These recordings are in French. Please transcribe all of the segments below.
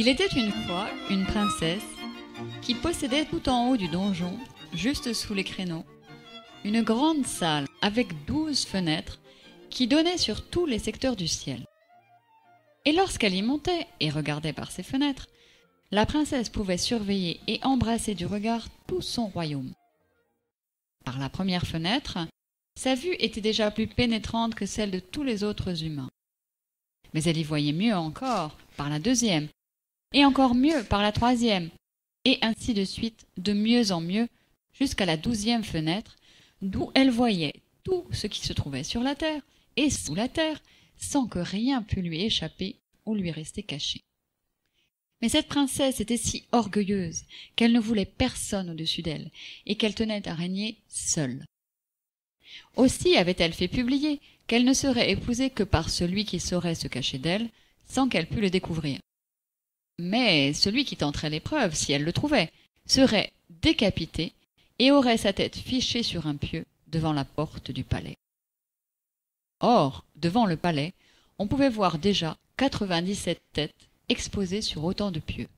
Il était une fois une princesse qui possédait tout en haut du donjon, juste sous les créneaux, une grande salle avec 12 fenêtres qui donnaient sur tous les secteurs du ciel. Et lorsqu'elle y montait et regardait par ces fenêtres, la princesse pouvait surveiller et embrasser du regard tout son royaume. Par la première fenêtre, sa vue était déjà plus pénétrante que celle de tous les autres humains. Mais elle y voyait mieux encore par la deuxième, et encore mieux par la troisième, et ainsi de suite, de mieux en mieux, jusqu'à la 12e fenêtre, d'où elle voyait tout ce qui se trouvait sur la terre et sous la terre, sans que rien pût lui échapper ou lui rester caché. Mais cette princesse était si orgueilleuse qu'elle ne voulait personne au-dessus d'elle, et qu'elle tenait à régner seule. Aussi avait-elle fait publier qu'elle ne serait épousée que par celui qui saurait se cacher d'elle, sans qu'elle pût le découvrir. Mais celui qui tenterait l'épreuve, si elle le trouvait, serait décapité et aurait sa tête fichée sur un pieu devant la porte du palais. Or, devant le palais, on pouvait voir déjà 97 têtes exposées sur autant de pieux.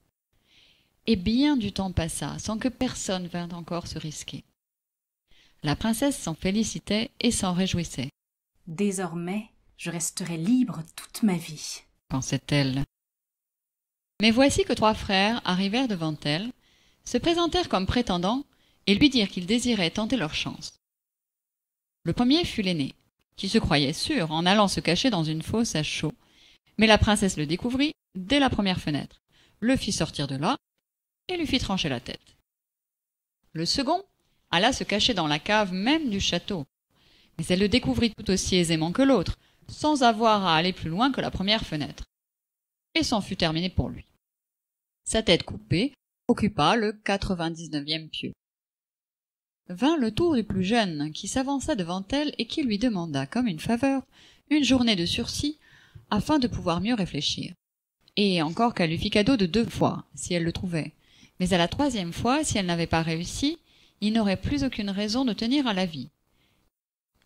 Et bien du temps passa sans que personne vînt encore se risquer. La princesse s'en félicitait et s'en réjouissait. « Désormais, je resterai libre toute ma vie, » pensait-elle. Mais voici que 3 frères arrivèrent devant elle, se présentèrent comme prétendants et lui dirent qu'ils désiraient tenter leur chance. Le premier fut l'aîné, qui se croyait sûr en allant se cacher dans une fosse à chaud, mais la princesse le découvrit dès la première fenêtre, le fit sortir de là et lui fit trancher la tête. Le second alla se cacher dans la cave même du château, mais elle le découvrit tout aussi aisément que l'autre, sans avoir à aller plus loin que la première fenêtre. Et c'en fut terminé pour lui. Sa tête coupée occupa le 99e pieu. Vint le tour du plus jeune, qui s'avança devant elle et qui lui demanda, comme une faveur, une journée de sursis, afin de pouvoir mieux réfléchir. Et encore qu'elle lui fit cadeau de 2 fois, si elle le trouvait. Mais à la 3e fois, si elle n'avait pas réussi, il n'aurait plus aucune raison de tenir à la vie.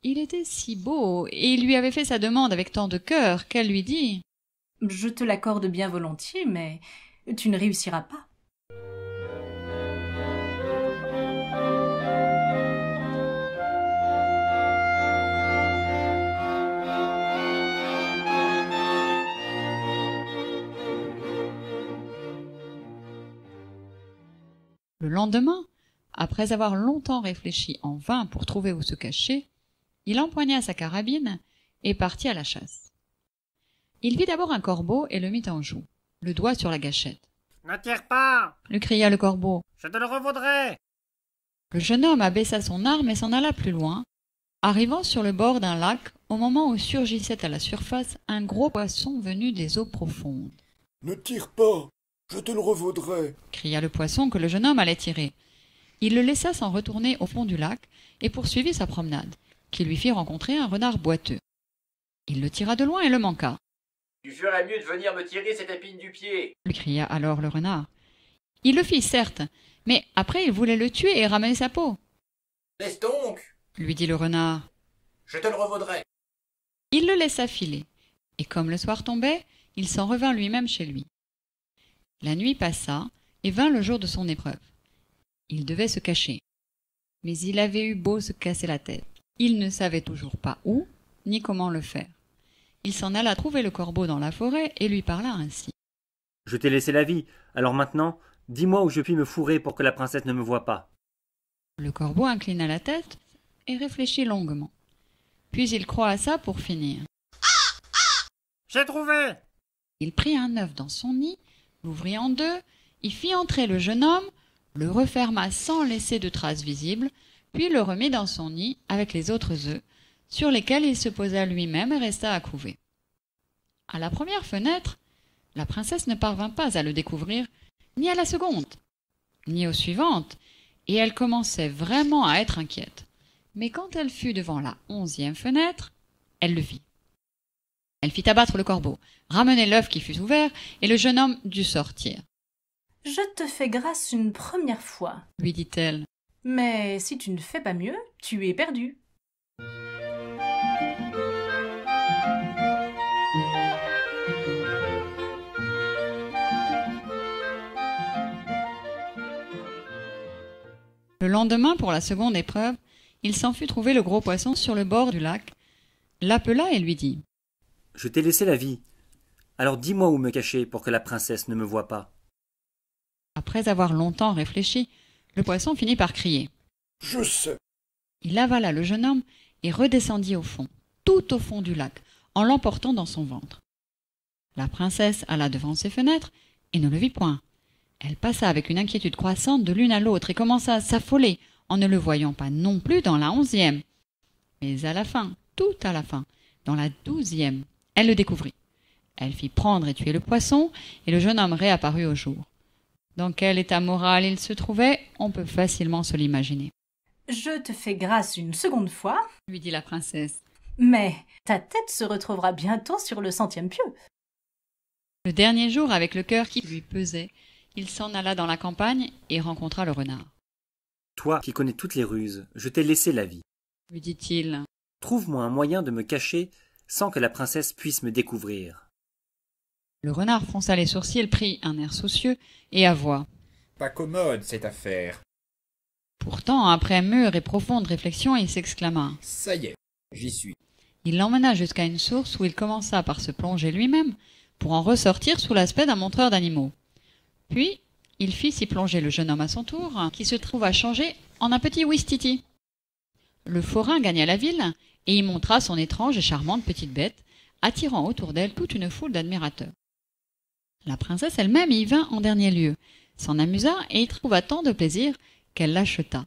Il était si beau, et il lui avait fait sa demande avec tant de cœur, qu'elle lui dit « Je te l'accorde bien volontiers, mais tu ne réussiras pas. » Le lendemain, après avoir longtemps réfléchi en vain pour trouver où se cacher, il empoigna sa carabine et partit à la chasse. Il vit d'abord un corbeau et le mit en joue, le doigt sur la gâchette. « Ne tire pas !» lui cria le corbeau. « Je te le revaudrai !» Le jeune homme abaissa son arme et s'en alla plus loin, arrivant sur le bord d'un lac au moment où surgissait à la surface un gros poisson venu des eaux profondes. « Ne tire pas, je te le revaudrai !» cria le poisson que le jeune homme allait tirer. Il le laissa s'en retourner au fond du lac et poursuivit sa promenade, qui lui fit rencontrer un renard boiteux. Il le tira de loin et le manqua. « Tu ferais mieux de venir me tirer cette épine du pied !» lui cria alors le renard. Il le fit, certes, mais après il voulait le tuer et ramener sa peau. « Laisse donc !» lui dit le renard. « Je te le revaudrai !» Il le laissa filer, et comme le soir tombait, il s'en revint lui-même chez lui. La nuit passa, et vint le jour de son épreuve. Il devait se cacher. Mais il avait eu beau se casser la tête. Il ne savait toujours pas où, ni comment le faire. Il s'en alla trouver le corbeau dans la forêt et lui parla ainsi. « Je t'ai laissé la vie, alors maintenant, dis-moi où je puis me fourrer pour que la princesse ne me voie pas. » Le corbeau inclina la tête et réfléchit longuement. Puis il croassa pour finir. « J'ai trouvé !» Il prit un œuf dans son nid, l'ouvrit en 2, y fit entrer le jeune homme, le referma sans laisser de traces visibles, puis le remit dans son nid avec les autres œufs, sur lesquels il se posa lui-même et resta à couver. À la première fenêtre, la princesse ne parvint pas à le découvrir, ni à la seconde, ni aux suivantes, et elle commençait vraiment à être inquiète. Mais quand elle fut devant la 11e fenêtre, elle le vit. Elle fit abattre le corbeau, ramener l'œuf qui fut ouvert, et le jeune homme dut sortir. « Je te fais grâce une première fois, » lui dit-elle. « mais si tu ne fais pas mieux, tu es perdu. » lendemain, pour la seconde épreuve, il s'en fut trouver le gros poisson sur le bord du lac, l'appela et lui dit « Je t'ai laissé la vie. Alors dis-moi où me cacher pour que la princesse ne me voie pas. » Après avoir longtemps réfléchi, le poisson finit par crier. Je sais. Il avala le jeune homme et redescendit au fond, tout au fond du lac, en l'emportant dans son ventre. La princesse alla devant ses fenêtres et ne le vit point. Elle passa avec une inquiétude croissante de l'une à l'autre et commença à s'affoler en ne le voyant pas non plus dans la 11e. Mais à la fin, tout à la fin, dans la 12e, elle le découvrit. Elle fit prendre et tuer le poisson, et le jeune homme réapparut au jour. Dans quel état moral il se trouvait, on peut facilement se l'imaginer. « Je te fais grâce une seconde fois, Lui dit la princesse. mais ta tête se retrouvera bientôt sur le 100e pieu. » Le dernier jour, avec le cœur qui lui pesait, il s'en alla dans la campagne et rencontra le renard. « Toi qui connais toutes les ruses, je t'ai laissé la vie. Lui dit-il. Trouve-moi un moyen de me cacher sans que la princesse puisse me découvrir. » Le renard fronça les sourcils, prit un air soucieux et avoua. Pas commode cette affaire. Pourtant, après mûre et profonde réflexion, il s'exclama. Ça y est, j'y suis. Il l'emmena jusqu'à une source où il commença par se plonger lui-même pour en ressortir sous l'aspect d'un montreur d'animaux. Puis, il fit s'y plonger le jeune homme à son tour, qui se trouva changé en un petit ouistiti. Le forain gagna la ville et y montra son étrange et charmante petite bête, attirant autour d'elle toute une foule d'admirateurs. La princesse elle-même y vint en dernier lieu, s'en amusa et y trouva tant de plaisir qu'elle l'acheta,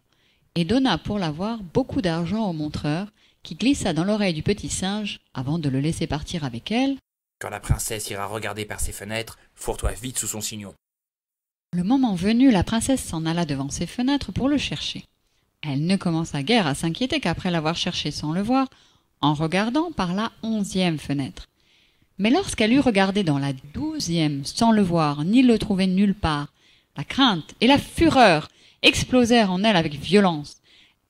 et donna pour l'avoir beaucoup d'argent au montreur, qui glissa dans l'oreille du petit singe avant de le laisser partir avec elle. Quand la princesse ira regarder par ses fenêtres, fourre-toi vite sous son signon. Le moment venu, la princesse s'en alla devant ses fenêtres pour le chercher. Elle ne commença guère à s'inquiéter qu'après l'avoir cherché sans le voir, en regardant par la 11e fenêtre. Mais lorsqu'elle eut regardé dans la 12e sans le voir ni le trouver nulle part, la crainte et la fureur explosèrent en elle avec violence.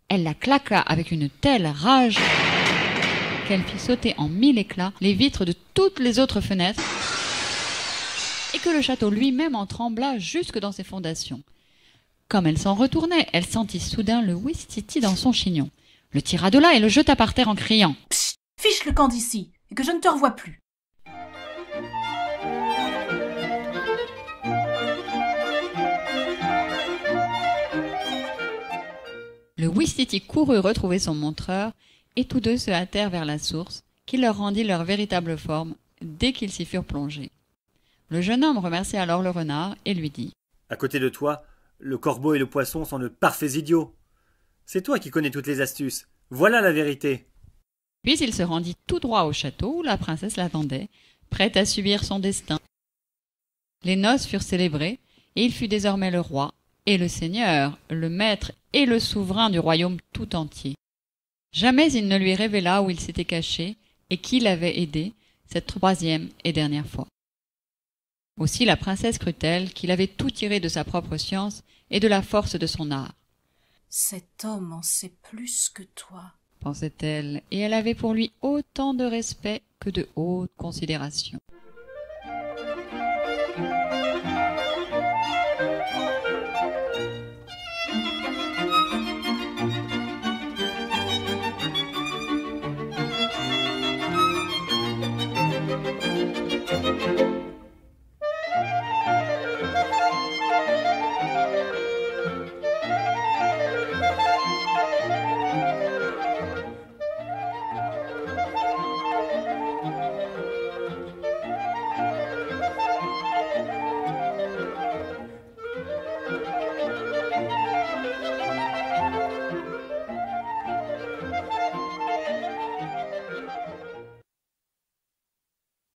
Elle la claqua avec une telle rage qu'elle fit sauter en 1000 éclats les vitres de toutes les autres fenêtres et que le château lui-même en trembla jusque dans ses fondations. Comme elle s'en retournait, elle sentit soudain le ouistiti dans son chignon, le tira de là et le jeta par terre en criant « Psst, fiche le camp d'ici, et que je ne te revoie plus. » Le ouistiti courut retrouver son montreur, et tous deux se hâtèrent vers la source, qui leur rendit leur véritable forme dès qu'ils s'y furent plongés. Le jeune homme remercia alors le renard et lui dit « À côté de toi, le corbeau et le poisson sont de parfaits idiots. C'est toi qui connais toutes les astuces. Voilà la vérité. » Puis il se rendit tout droit au château où la princesse l'attendait, prête à subir son destin. Les noces furent célébrées, et il fut désormais le roi, et le seigneur, le maître et le souverain du royaume tout entier. Jamais il ne lui révéla où il s'était caché et qui l'avait aidé cette troisième et dernière fois. Aussi la princesse crut-elle qu'il avait tout tiré de sa propre science et de la force de son art. « Cet homme en sait plus que toi. » pensait-elle, et elle avait pour lui autant de respect que de haute considération.